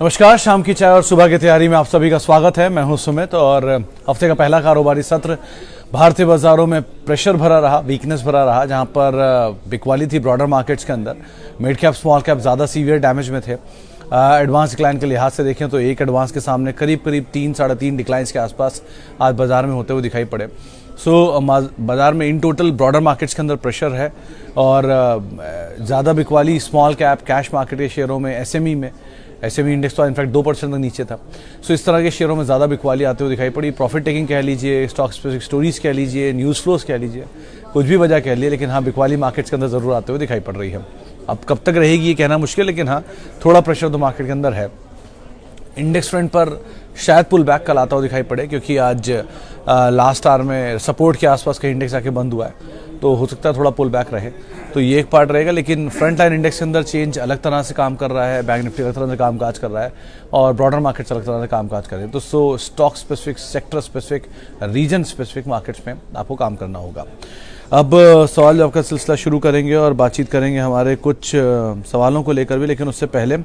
नमस्कार, शाम की चाय और सुबह की तैयारी में आप सभी का स्वागत है। मैं हूं सुमित और हफ्ते का पहला कारोबारी सत्र भारतीय बाजारों में प्रेशर भरा रहा, वीकनेस भरा रहा, जहां पर बिकवाली थी ब्रॉडर मार्केट्स के अंदर। मिड कैप स्मॉल कैप ज़्यादा सीवियर डैमेज में थे। एडवांस डिक्लाइन के लिहाज से देखें तो एक एडवांस के सामने करीब 3-3.5 डिक्लाइंस के आसपास आज बाजार में होते हुए दिखाई पड़े। बाजार में इन टोटल ब्रॉडर मार्केट्स के अंदर प्रेशर है और ज़्यादा बिकवाली स्मॉल कैप कैश मार्केट के शेयरों में, एसएमई इंडेक्स तो इनफैक्ट 2% तक नीचे था। इस तरह के शेयरों में ज़्यादा बिकवाली आते हुए दिखाई पड़ी। प्रॉफिट टेकिंग कह लीजिए, स्टॉक स्पेसिफिक स्टोरीज कह लीजिए, न्यूज़ फ्लोज कह लीजिए, कुछ भी वजह कह लिए, लेकिन हाँ, बिकवाली मार्केट्स के अंदर ज़रूर आते हुए दिखाई पड़ रही है। अब कब तक रहेगी ये कहना मुश्किल, लेकिन हाँ, थोड़ा प्रेशर तो मार्केट के अंदर है। इंडेक्स ट्रेंड पर शायद पुल बैक कल आता हुआ दिखाई पड़े, क्योंकि आज लास्ट आवर में सपोर्ट के आसपास का इंडेक्स आके बंद हुआ है, तो हो सकता है थोड़ा पुल बैक रहे, तो ये एक पार्ट रहेगा। लेकिन फ्रंट लाइन इंडेक्स के अंदर चेंज अलग तरह से काम कर रहा है, बैंक निफ्टी अलग तरह से कामकाज कर रहा है और ब्रॉडर मार्केट्स अलग तरह से कामकाज कर रहे हैं। तो stock specific, sector specific, region specific markets में आपको काम करना होगा। अब सवाल जवाब का सिलसिला शुरू करेंगे और बातचीत करेंगे हमारे कुछ सवालों को लेकर भी, लेकिन उससे पहले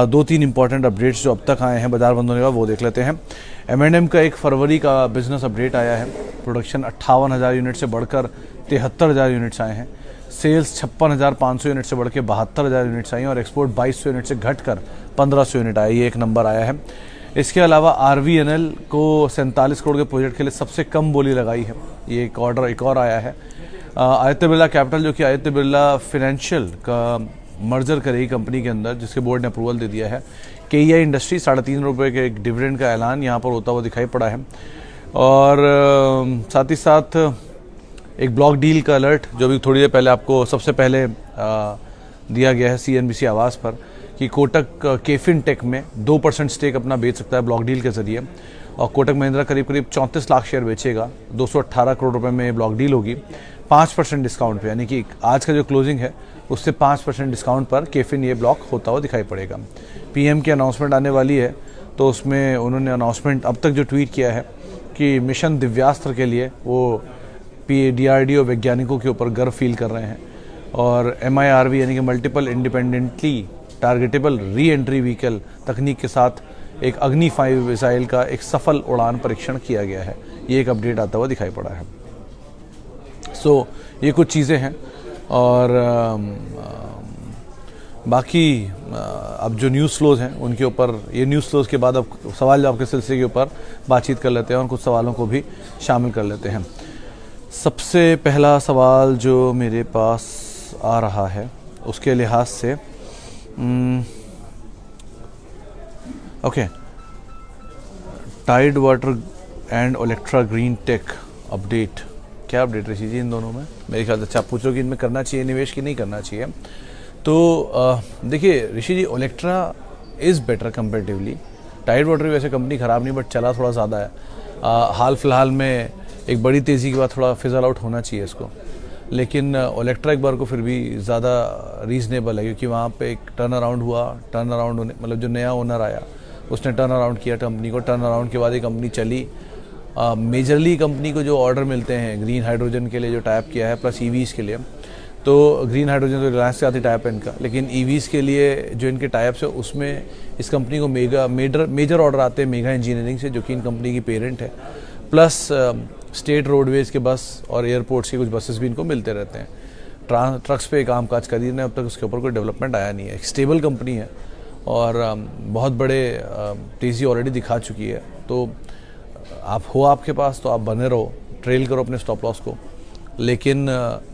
2-3 इंपॉर्टेंट अपडेट्स जो अब तक आए हैं बाजार बंद होने का, वो देख लेते हैं। M&M का 1 फरवरी का बिजनेस अपडेट आया है। प्रोडक्शन 58,000 यूनिट से बढ़कर 73,000 यूनिट्स आए हैं। सेल्स 56,500 यूनिट से बढ़ के 72,000 यूनिट्स आई हैं और एक्सपोर्ट 2,200 यूनिट से घटकर 1,500 यूनिट आए। ये एक नंबर आया है। इसके अलावा RVNL को 47 करोड़ के प्रोजेक्ट के लिए सबसे कम बोली लगाई है। ये एक और आया है। आदित्य बिरला कैपिटल, जो कि आदित्य बिरला फाइनेंशियल का मर्जर करेगी कंपनी के अंदर, जिसके बोर्ड ने अप्रूवल दे दिया है। KEI इंडस्ट्री 3.5 रुपये के एक डिविडेंड का ऐलान यहाँ पर होता हुआ दिखाई पड़ा है। और साथ ही साथ एक ब्लॉक डील का अलर्ट, जो भी थोड़ी देर पहले आपको सबसे पहले दिया गया है CNBC आवाज़ पर, कि कोटक केफिन टेक में 2% स्टेक अपना बेच सकता है ब्लॉक डील के जरिए। और कोटक महिंद्रा करीब 34 लाख शेयर बेचेगा। 218 करोड़ रुपए में ब्लॉक डील होगी 5% डिस्काउंट पे, यानी कि आज का जो क्लोजिंग है उससे 5% डिस्काउंट पर केफिन ये ब्लॉक होता हुआ दिखाई पड़ेगा। PM की अनाउंसमेंट आने वाली है, तो उसमें उन्होंने अनाउंसमेंट अब तक जो ट्वीट किया है कि मिशन दिव्यास्त्र के लिए वो DRDO वैज्ञानिकों के ऊपर गर्व फील कर रहे हैं। और MIRV यानी कि multiple independently targetable re entry vehicle तकनीक के साथ एक अग्नि 5 मिसाइल का एक सफल उड़ान परीक्षण किया गया है। ये एक अपडेट आता हुआ दिखाई पड़ा है। ये कुछ चीज़ें हैं और बाकी अब जो न्यूज़ फ्लोज हैं उनके ऊपर, ये न्यूज़ फ्लोज के बाद अब सवाल जवाब के सिलसिले के ऊपर बातचीत कर लेते हैं और कुछ सवालों को भी शामिल कर लेते हैं। सबसे पहला सवाल जो मेरे पास आ रहा है उसके लिहाज से okay, tide water and Olectra green tech update, क्या अपडेट ऋषि जी इन दोनों में? मेरे ख्याल से अच्छा पूछ रहे हो कि इनमें करना चाहिए निवेश कि नहीं करना चाहिए। तो देखिए Rishi ji, Olectra is better comparatively. Tide Water भी वैसे कंपनी ख़राब नहीं, बट चला थोड़ा ज़्यादा है। हाल फिलहाल में एक बड़ी तेज़ी के बाद थोड़ा फिजल आउट होना चाहिए इसको, लेकिन ओलेक्ट्रा एक बार को फिर भी ज़्यादा रीज़नेबल है, क्योंकि वहाँ पे एक टर्न अराउंड हुआ। टर्न अराउंड होने मतलब जो नया ओनर आया उसने टर्न अराउंड किया कंपनी को। टर्न अराउंड के बाद ये कंपनी चली। मेजरली कंपनी को जो ऑर्डर मिलते हैं ग्रीन हाइड्रोजन के लिए जो टाइप किया है, प्लस EVs के लिए, तो ग्रीन हाइड्रोजन तो रिलायंस के साथ ही टाइप है इनका, लेकिन EVs के लिए जो इनके टाइप्स है उसमें इस कंपनी को मेजर ऑर्डर आते हैं मेगा इंजीनियरिंग से, जो कि इन कंपनी की पेरेंट है। प्लस स्टेट रोडवेज़ के बस और एयरपोर्ट्स के कुछ बसेस भी इनको मिलते रहते हैं। ट्रक्स पे काम काज कर रही है, अब तक उसके ऊपर कोई डेवलपमेंट आया नहीं है। एक स्टेबल कंपनी है और बहुत बड़े तेज़ी ऑलरेडी दिखा चुकी है। तो आप हो आपके पास तो आप बने रहो, ट्रेल करो अपने स्टॉप लॉस को, लेकिन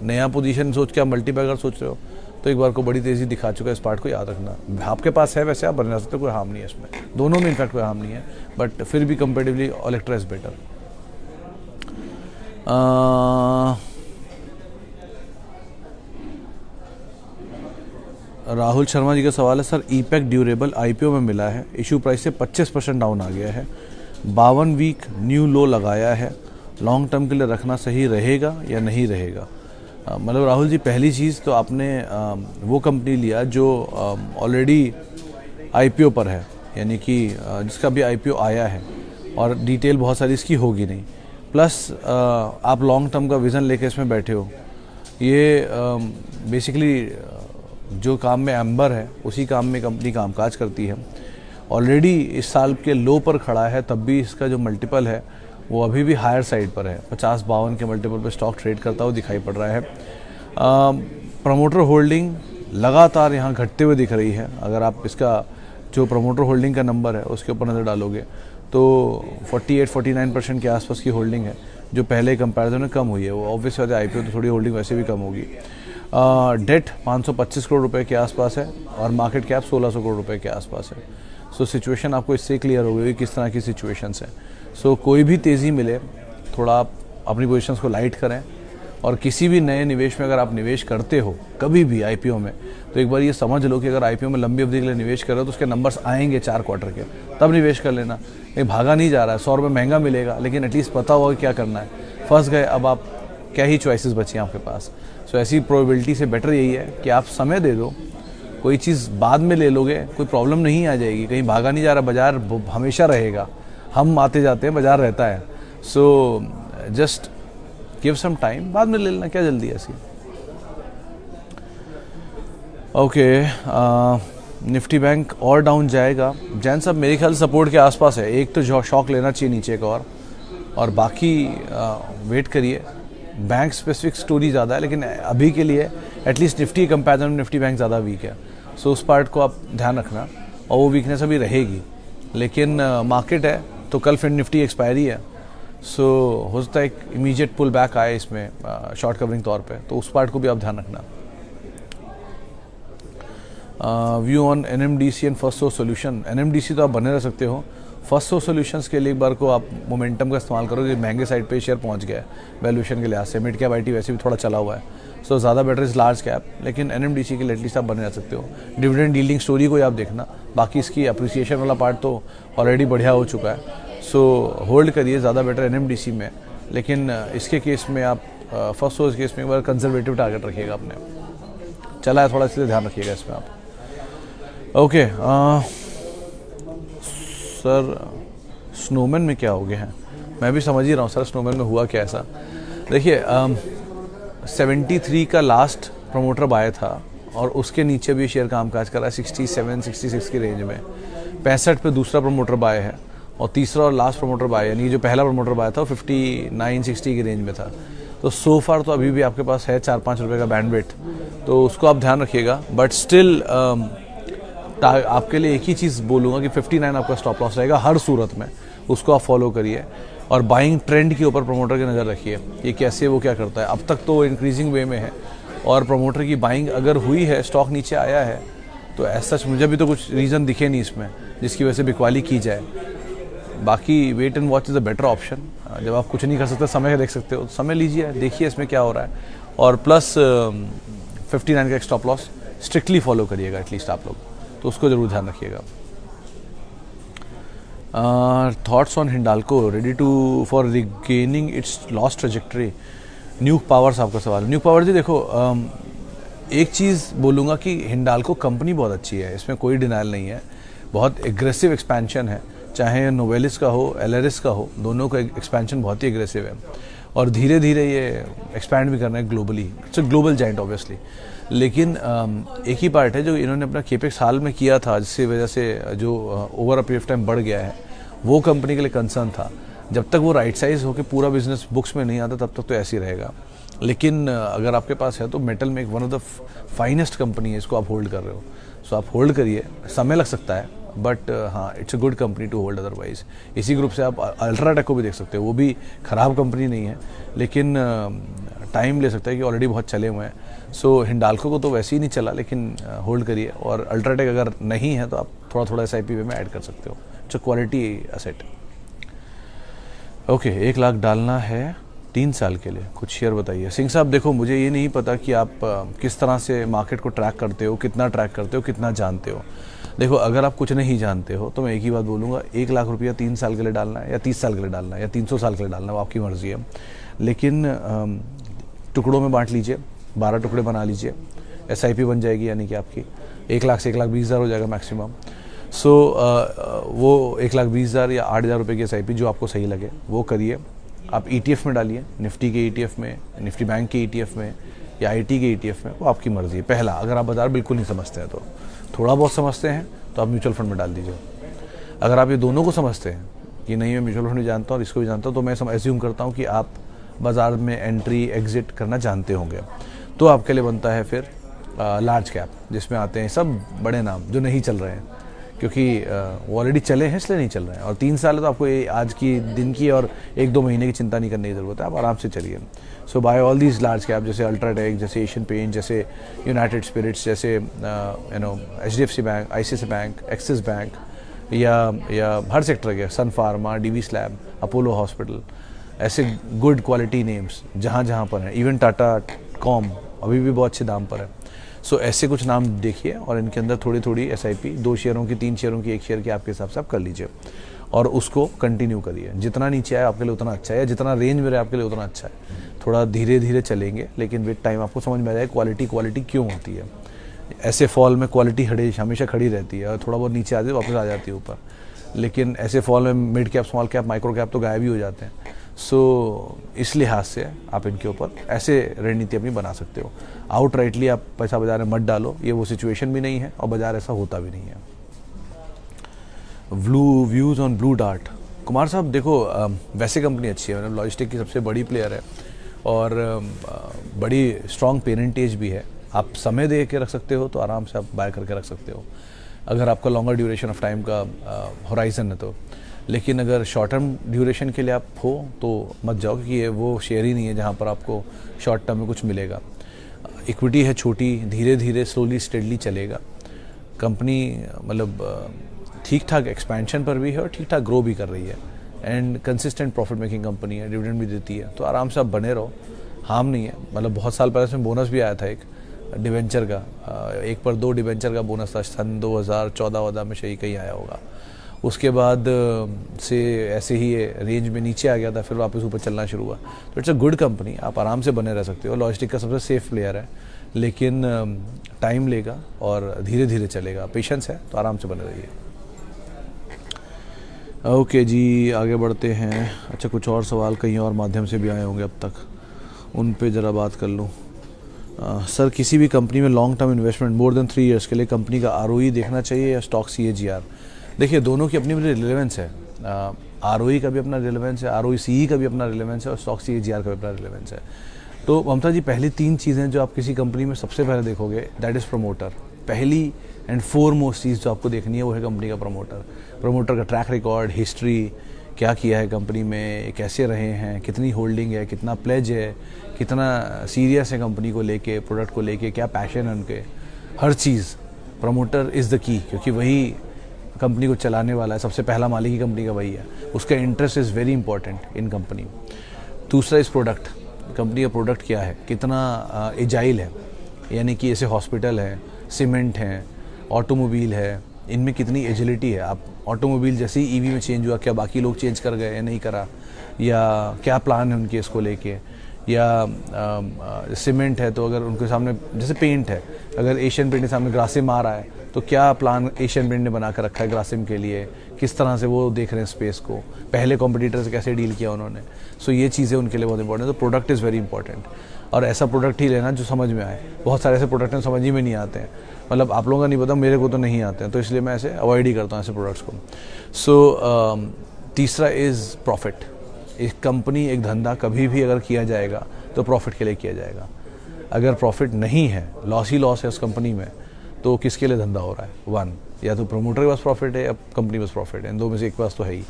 नया पोजीशन सोच के आप मल्टीबैगर सोच रहे हो तो एक बार को बड़ी तेज़ी दिखा चुका है। इस पार्ट को याद रखना। आपके पास है वैसे, आप बने रह सकते हो, कोई हार्म नहीं है इसमें, दोनों में इनफैक्ट कोई हार्म नहीं है, बट फिर भी comparatively Olectra is better. Rahul Sharma ji का सवाल है, सर ईपैक ड्यूरेबल IPO में मिला है, इशू प्राइस से 25% डाउन आ गया है, 52 वीक न्यू लो लगाया है, लॉन्ग टर्म के लिए रखना सही रहेगा या नहीं रहेगा? मतलब राहुल जी, पहली चीज़ तो आपने वो कंपनी लिया जो ऑलरेडी IPO पर है, यानी कि जिसका भी IPO आया है और डिटेल बहुत सारी इसकी होगी नहीं, प्लस आप लॉन्ग टर्म का विज़न लेके इसमें बैठे हो। ये बेसिकली जो काम में एम्बर है उसी काम में कंपनी कामकाज करती है ऑलरेडी इस साल के लो पर खड़ा है, तब भी इसका जो मल्टीपल है वो अभी भी हायर साइड पर है। 50-52 के मल्टीपल पर स्टॉक ट्रेड करता हुआ दिखाई पड़ रहा है। प्रमोटर होल्डिंग लगातार यहाँ घटते हुए दिख रही है। अगर आप इसका जो प्रमोटर होल्डिंग का नंबर है उसके ऊपर नज़र डालोगे तो 48-49% के आसपास की होल्डिंग है, जो पहले कंपैरिजन में कम हुई है। वो ऑब्वियस बात है, आईपीओ तो थोड़ी होल्डिंग वैसे भी कम होगी। डेट 525 करोड़ रुपए के आसपास है और मार्केट कैप 1600 करोड़ रुपए के आसपास है। सो सिचुएशन आपको इससे क्लियर हो गई किस तरह की सिचुएशंस है। सो कोई भी तेज़ी मिले थोड़ा आप अपनी पोजीशंस को लाइट करें, और किसी भी नए निवेश में अगर आप निवेश करते हो कभी भी आईपीओ में, तो एक बार ये समझ लो कि अगर आईपीओ में लंबी अवधि के लिए निवेश कर रहे हो तो उसके नंबर्स आएंगे 4 क्वार्टर के, तब निवेश कर लेना। ये भागा नहीं जा रहा है, 100 रुपये महंगा मिलेगा लेकिन एटलीस्ट पता होगा क्या करना है। फंस गए, अब आप क्या ही चॉइसेस बची हैं आपके पास। सो ऐसी प्रोबेबिलिटी से बेटर यही है कि आप समय दे दो, कोई चीज़ बाद में ले लोगे कोई प्रॉब्लम नहीं आ जाएगी। कहीं भागा नहीं जा रहा, बाजार हमेशा रहेगा, हम आते जाते हैं, बाजार रहता है। So just give some time, बाद में ले लेना, क्या जल्दी है ऐसी। ओके, निफ्टी बैंक और डाउन जाएगा। जैन साहब मेरे ख्याल सपोर्ट के आसपास है, एक तो शॉक लेना चाहिए नीचे का, और बाकी वेट करिए। बैंक स्पेसिफिक स्टोरी ज़्यादा है, लेकिन अभी के लिए एटलीस्ट निफ्टी कंपैरिजन में निफ्टी बैंक ज़्यादा वीक है। सो उस पार्ट को आप ध्यान रखना, और वो वीकनेस अभी रहेगी। लेकिन मार्केट है तो कल फिर निफ्टी एक्सपायरी है, सो हो सकता है एक इमीडिएट पुल बैक आए इसमें शॉर्ट कवरिंग तौर पे, तो उस पार्ट को भी आप ध्यान रखना। View on NMDC and first source solution. NMDC तो आप बने रह सकते हो, फर्स्ट सोर्स सोल्यूशंस के लिए एक बार को आप मोमेंटम का इस्तेमाल करो, कि महंगे साइड पे शेयर पहुंच गया है वैल्यूएशन के लिहाज से। मिड कैप आईटी वैसे भी थोड़ा चला हुआ है, सो ज़्यादा बेटर इज लार्ज कैप, लेकिन एनएमडीसी के लिए एटलीस्ट आप बने रह सकते हो। डिविडेंड यील्डिंग स्टोरी को आप देखना, बाकी इसकी अप्रिसिएशन वाला पार्ट तो ऑलरेडी बढ़िया हो चुका है। सो होल्ड करिए, ज़्यादा बेटर एनएमडीसी में। लेकिन इसके केस में आप फर्स्ट सोर्स केस में एक बार कंजर्वेटिव टारगेट रखिएगा अपने, चला है थोड़ा, इसलिए ध्यान रखिएगा इसमें आप। ओके, सर स्नोमैन में क्या हो गया है, मैं भी समझ ही रहा हूँ सर स्नोमैन में हुआ क्या ऐसा। देखिए 73 का लास्ट प्रमोटर बाय था, और उसके नीचे भी शेयर कामकाज कर रहा है 67-66 की रेंज में। 65 पे दूसरा प्रमोटर बाय है, और तीसरा और लास्ट प्रमोटर बाय, यानी जो पहला प्रमोटर बाय था वो 59-60 की रेंज में था। तो सो फार तो अभी भी आपके पास है 4-5 रुपये का बैंडविड्थ, तो उसको आप ध्यान रखिएगा। बट स्टिल आपके लिए एक ही चीज़ बोलूँगा कि 59 आपका स्टॉप लॉस रहेगा हर सूरत में, उसको आप फॉलो करिए। और बाइंग ट्रेंड के ऊपर प्रमोटर की नज़र रखिए, ये कैसे वो क्या करता है। अब तक तो इंक्रीजिंग वे में है, और प्रमोटर की बाइंग अगर हुई है, स्टॉक नीचे आया है, तो ऐसा मुझे भी तो कुछ रीज़न दिखे नहीं इसमें जिसकी वजह से बिकवाली की जाए। बाकी wait and watch is a better option. जब आप कुछ नहीं कर सकते, समय देख सकते हो, समय लीजिए, देखिए इसमें क्या हो रहा है। और प्लस 59 का एक स्टॉप लॉस स्ट्रिक्टली फॉलो करिएगा एटलीस्ट आप लोग, तो उसको जरूर ध्यान रखिएगा। Thoughts on Hindalco ready to for regaining its lost trajectory. New powers आपका सवाल। न्यू पावर जी देखो, एक चीज़ बोलूँगा कि हिंडाल्को कंपनी बहुत अच्छी है, इसमें कोई डिनाइल नहीं है। बहुत एग्रेसिव एक्सपेंशन है, चाहे नोवेलिस का हो एलेरिस का हो, दोनों का एक्सपेंशन बहुत ही एग्रेसिव है, और धीरे धीरे ये एक्सपैंड भी करना है globally. It's a global giant obviously, लेकिन एक ही पार्ट है जो इन्होंने अपना केपेक्स हाल में किया था, जिसकी वजह से जो over a period of time बढ़ गया है, वो कंपनी के लिए कंसर्न था। जब तक वो राइट साइज होकर पूरा बिजनेस बुक्स में नहीं आता, तब तक तो ऐसे ही रहेगा। लेकिन अगर आपके पास है तो मेटल में एक one of the finest company है, इसको आप होल्ड कर रहे हो, सो आप होल्ड करिए। समय लग सकता है, बट हाँ, it's a good company to hold. Otherwise इसी ग्रुप से आप अल्ट्राटेक को भी देख सकते हो, वो भी ख़राब कंपनी नहीं है, लेकिन टाइम ले सकता है कि ऑलरेडी बहुत चले हुए हैं। सो हिंडाल्को को तो वैसे ही नहीं चला, लेकिन होल्ड करिए। और अल्ट्राटेक अगर नहीं है तो आप थोड़ा थोड़ा SIP में ऐड कर सकते हो, it's a quality asset. Okay, 1 lakh डालना है 3 साल के लिए, कुछ शेयर बताइए। सिंह साहब देखो, मुझे ये नहीं पता कि आप किस तरह से मार्केट को ट्रैक करते हो, कितना ट्रैक करते हो, कितना जानते हो। देखो, अगर आप कुछ नहीं जानते हो तो मैं एक ही बात बोलूँगा, 1 लाख रुपया 3 साल के लिए डालना है, या 30 साल के लिए डालना है, या 300 साल के लिए डालना है, वो आपकी मर्ज़ी है। लेकिन टुकड़ों में बांट लीजिए, 12 टुकड़े बना लीजिए, SIP बन जाएगी, यानी कि आपकी 1 लाख से 1,20,000 हो जाएगा मैक्सिमम। सो वो 1,20,000 या 8,000 रुपये की SIP जो आपको सही लगे वो करिए। आप ETF में डालिए, निफ्टी के ETF में, निफ्टी बैंक के ETF में, या IT के ETF में, वो आपकी मर्ज़ी है। पहला, अगर आप बाज़ार बिल्कुल नहीं समझते हैं, तो थोड़ा बहुत समझते हैं तो आप म्यूचुअल फंड में डाल दीजिए। अगर आप ये दोनों को समझते हैं कि नहीं मैं म्यूचुअल फंड भी जानता हूँ और इसको भी जानता हूँ, तो मैं एज्यूम करता हूँ कि आप बाज़ार में एंट्री एग्जिट करना जानते होंगे। तो आपके लिए बनता है फिर लार्ज कैप, जिसमें आते हैं सब बड़े नाम जो नहीं चल रहे हैं, क्योंकि वो ऑलरेडी चले हैं इसलिए नहीं चल रहे हैं। और 3 साल है तो आपको आज की दिन की और 1-2 महीने की चिंता नहीं करने की ज़रूरत है, आप आराम से चलिए। So by all these large cap, जैसे अल्ट्राटेक, जैसे एशियन पेंट, जैसे यूनाइटेड स्पिरिट्स, जैसे HDFC bank, ICICI bank, Axis Bank, या हर सेक्टर के Sun Pharma, DV slab, Apollo Hospital, ऐसे गुड क्वालिटी नेम्स जहाँ जहाँ पर हैं। इवन टाटा कॉम अभी भी बहुत अच्छे दाम पर है। सो ऐसे कुछ नाम देखिए और इनके अंदर थोड़ी थोड़ी SIP 2 शेयरों की, 3 शेयरों की, 1 शेयर की आपके हिसाब से आप कर लीजिए और उसको कंटिन्यू करिए। जितना नीचे आए आपके लिए उतना अच्छा है, या जितना रेंज में रहे आपके लिए उतना अच्छा है। थोड़ा धीरे धीरे चलेंगे, लेकिन विद टाइम आपको समझ में आ जाए क्वालिटी क्यों होती है। ऐसे फॉल में क्वालिटी हमेशा खड़ी रहती है और थोड़ा बहुत नीचे आती है वापस आ जाती है ऊपर, लेकिन ऐसे फॉल में mid cap, small cap, micro cap तो गायब ही हो जाते हैं। सो इस लिहाज से आप इनके ऊपर ऐसे रणनीति अपनी बना सकते हो। आउटराइटली आप पैसा बाजार में मत डालो, ये वो सिचुएशन भी नहीं है और बाजार ऐसा होता भी नहीं है। Views on blue dart. Kumar साहब देखो, वैसे कंपनी अच्छी है, मतलब लॉजिस्टिक की सबसे बड़ी प्लेयर है और बड़ी स्ट्रॉन्ग पेरेंटेज भी है। आप समय दे के रख सकते हो तो आराम से आप बाय करके रख सकते हो, अगर आपका लॉन्गर ड्यूरेशन ऑफ टाइम का होराइजन है तो। लेकिन अगर शॉर्ट टर्म ड्यूरेशन के लिए आप हो तो मत जाओ, क्योंकि ये वो शेयर ही नहीं है जहाँ पर आपको शॉर्ट टर्म में कुछ मिलेगा। इक्विटी है छोटी, धीरे धीरे स्लोली स्टेडली चलेगा। कंपनी मतलब ठीक ठाक एक्सपेंशन पर भी है और ठीक ठाक ग्रो भी कर रही है and consistent profit making company है, डिविडेंड भी देती है, तो आराम से आप बने रहो, हार्म नहीं है। मतलब बहुत साल पहले इसमें बोनस भी आया था एक डिवेंचर का, 1 पर 2 डिवेंचर का बोनस था, सन 2014 में से ही कहीं आया होगा। उसके बाद से ऐसे ही ये रेंज में नीचे आ गया था, फिर वापस ऊपर चलना शुरू हुआ। तो इट्स अ गुड कंपनी, आप आराम से बने रह सकते हो। लॉजिस्टिक का सबसे सेफ प्लेयर है, लेकिन टाइम लेगा और धीरे धीरे चलेगा। पेशेंस है तो आराम से बने रहिए। ओके जी, आगे बढ़ते हैं। अच्छा, कुछ और सवाल कहीं और माध्यम से भी आए होंगे अब तक, उन पे ज़रा बात कर लूँ। सर, किसी भी कंपनी में long term investment more than 3 years के लिए कंपनी का ROE देखना चाहिए या स्टॉक CAGR? देखिए, दोनों की अपनी अपनी रिलेवेंस है। ROE का भी अपना रिलेवेंस है, ROCE का भी अपना रिलेवेंस है और स्टॉक CAGR का भी अपना रिलेवेंस है। तो ममता जी, पहली 3 चीज़ें जो आप किसी कंपनी में सबसे पहले देखोगे, दैट इज़ प्रमोटर। पहली एंड फोरमोस्ट चीज़ जो आपको देखनी है वो है कंपनी का प्रमोटर का ट्रैक रिकॉर्ड, हिस्ट्री, क्या किया है कंपनी में, कैसे रहे हैं, कितनी होल्डिंग है, कितना प्लेज है, कितना सीरियस है कंपनी को लेके, प्रोडक्ट को लेके, क्या पैशन है उनके, हर चीज़। प्रमोटर इज़ द की, क्योंकि वही कंपनी को चलाने वाला है, सबसे पहला मालिक ही कंपनी का वही है, उसका interest is very important in company. दूसरा इस प्रोडक्ट, कंपनी का प्रोडक्ट क्या है, कितना एजाइल है, यानी कि ऐसे हॉस्पिटल है, सीमेंट है, ऑटोमोबाइल है, इनमें कितनी एजिलिटी है। आप ऑटोमोबाइल जैसे ही EV में चेंज हुआ, क्या बाकी लोग चेंज कर गए या नहीं करा, या क्या प्लान है उनके इसको लेके, या सीमेंट है तो अगर उनके सामने, जैसे पेंट है, अगर एशियन पेंट के सामने ग्रासिम आ रहा है तो क्या प्लान एशियन पेंट ने बना कर रखा है ग्रासिम के लिए, किस तरह से वो देख रहे हैं स्पेस को, पहले कॉम्पिटिटर से कैसे डील किया उन्होंने। सो ये चीज़ें उनके लिए बहुत इंपॉर्टेंट है। तो प्रोडक्ट इज़ वेरी इंपॉर्टेंट, और ऐसा प्रोडक्ट ही लेना जो समझ में आए। बहुत सारे ऐसे प्रोडक्ट हैं समझ ही में नहीं आते हैं, मतलब आप लोगों का नहीं पता, मेरे को तो नहीं आते हैं, तो इसलिए मैं ऐसे अवॉइड ही करता हूँ ऐसे प्रोडक्ट्स को। सो तीसरा इज़ प्रॉफिट। एक कंपनी, एक धंधा कभी भी अगर किया जाएगा तो प्रॉफिट के लिए किया जाएगा। अगर प्रॉफिट नहीं है, लॉस ही लॉस है उस कंपनी में, तो किसके लिए धंधा हो रहा है? 1, या तो प्रमोटर के पास प्रॉफिट है या कंपनी के पास प्रॉफिट है, इन दो में से एक पास तो है ही।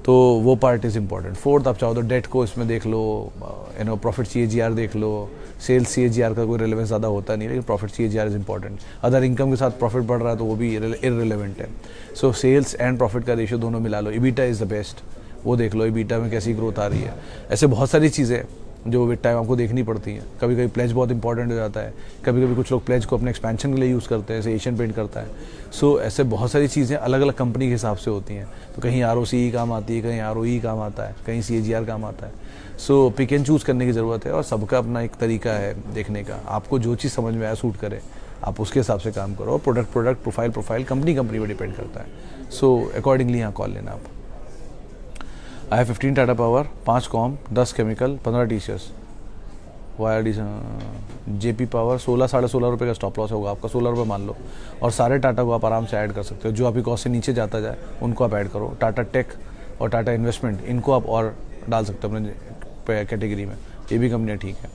तो वो पार्ट इज़ इंपॉर्टेंट। 4th, आप चाहो तो डेट को इसमें देख लो, प्रॉफिट CAGR देख लो। सेल्स CAGR का कोई रिलेवेंस ज़्यादा होता नहीं, लेकिन profit CAGR is important. Other income के साथ प्रॉफिट बढ़ रहा है तो वो भी इररिलेवेंट है। सो सेल्स एंड प्रॉफिट का रेशियो दोनों मिला लो। EBITDA इज़ द बेस्ट, वो देख लो, EBITDA में कैसी ग्रोथ आ रही है। ऐसे बहुत सारी चीज़ें जो विद टाइम आपको देखनी पड़ती हैं। कभी कभी प्लेज बहुत इंपॉर्टेंट हो जाता है, कभी कभी कुछ लोग प्लेज को अपने एक्सपेंशन के लिए यूज़ करते हैं, जैसे एशियन पेंट करता है। सो ऐसे बहुत सारी चीज़ें अलग अलग कंपनी के हिसाब से होती हैं। तो कहीं ROCE काम आती है, कहीं ROE काम आता है, कहीं CAGR काम आता है। सो पिक एंड चूज़ करने की ज़रूरत है, और सबका अपना एक तरीका है देखने का। आपको जो चीज़ समझ में आए, सूट करे, आप उसके हिसाब से काम करो। प्रोडक्ट प्रोफाइल कंपनी पर डिपेंड करता है। सो अकॉर्डिंगली यहाँ कॉल लेना आप। I have 15 Tata power, 5 comm, 10 chemical, 15 TCS। Why JP power 16-16.5 रुपये का स्टॉप लॉस होगा आपका, 16 रुपये मान लो, और सारे टाटा को आप आराम से ऐड कर सकते हो। जो आपकी कॉस्ट से नीचे जाता जाए उनको आप ऐड करो। टाटा टेक और टाटा इन्वेस्टमेंट, इनको आप और डाल सकते हो अपने कैटेगरी में, ये भी कंपनियाँ ठीक है।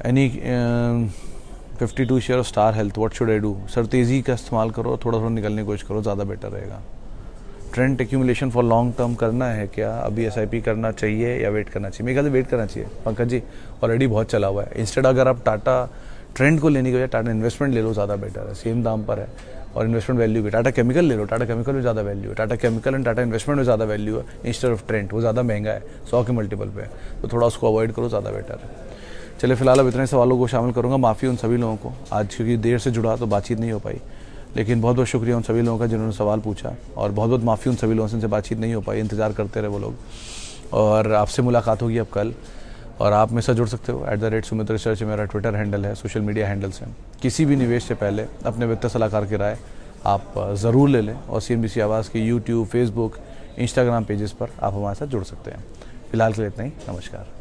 Any 52 share of star health, what should I do? Sir तेज़ी का इस्तेमाल करो, थोड़ा थोड़ा निकलने की कोशिश करो, ज़्यादा बेटर रहेगा। Trend accumulation for long term करना है क्या? अभी एसआईपी करना चाहिए या वेट करना चाहिए? मेरे ख्याल से वेट करना चाहिए पंकज जी, ऑलरेडी बहुत चला हुआ है। इंस्टेड अगर आप टाटा ट्रेंड को लेने के बजाय टाटा इन्वेस्टमेंट ले लो, ज़्यादा बेटर है, सेम दाम पर है और इन्वेस्टमेंट वैल्यू भी। टाटा केमिकल ले लो, टाटा केमिकल में ज़्यादा वैल्यू है, Tata chemical and Tata investment में ज़्यादा वैल्यू है इंस्टेड ऑफ ट्रेंड। वो ज़्यादा महंगा है, 100 के मल्टीपल पे है, तो थोड़ा उसको अवॉइड करो, ज़्यादा बेटर है। चलिए फिलहाल अब इतने सवालों को शामिल करूँगा, माफ़ी उन सभी लोगों को, आज क्योंकि देर से जुड़ा तो बातचीत नहीं हो पाई, लेकिन बहुत बहुत शुक्रिया उन सभी लोगों का जिन्होंने सवाल पूछा, और बहुत बहुत माफ़ी उन सभी लोगों से जिनसे बातचीत नहीं हो पाई, इंतज़ार करते रहे वो लोग। और आपसे मुलाकात होगी अब कल, और आप मेरे साथ जुड़ सकते हो @सुमित रिसर्च मेरा ट्विटर हैंडल है, सोशल मीडिया हैंडल से। किसी भी निवेश से पहले अपने वित्तीय सलाहकार की राय आप ज़रूर ले लें, और CNBC आवाज़ के यूट्यूब, फेसबुक, इंस्टाग्राम पेजेस पर आप हमारे साथ जुड़ सकते हैं। फिलहाल के लिए इतना ही, नमस्कार।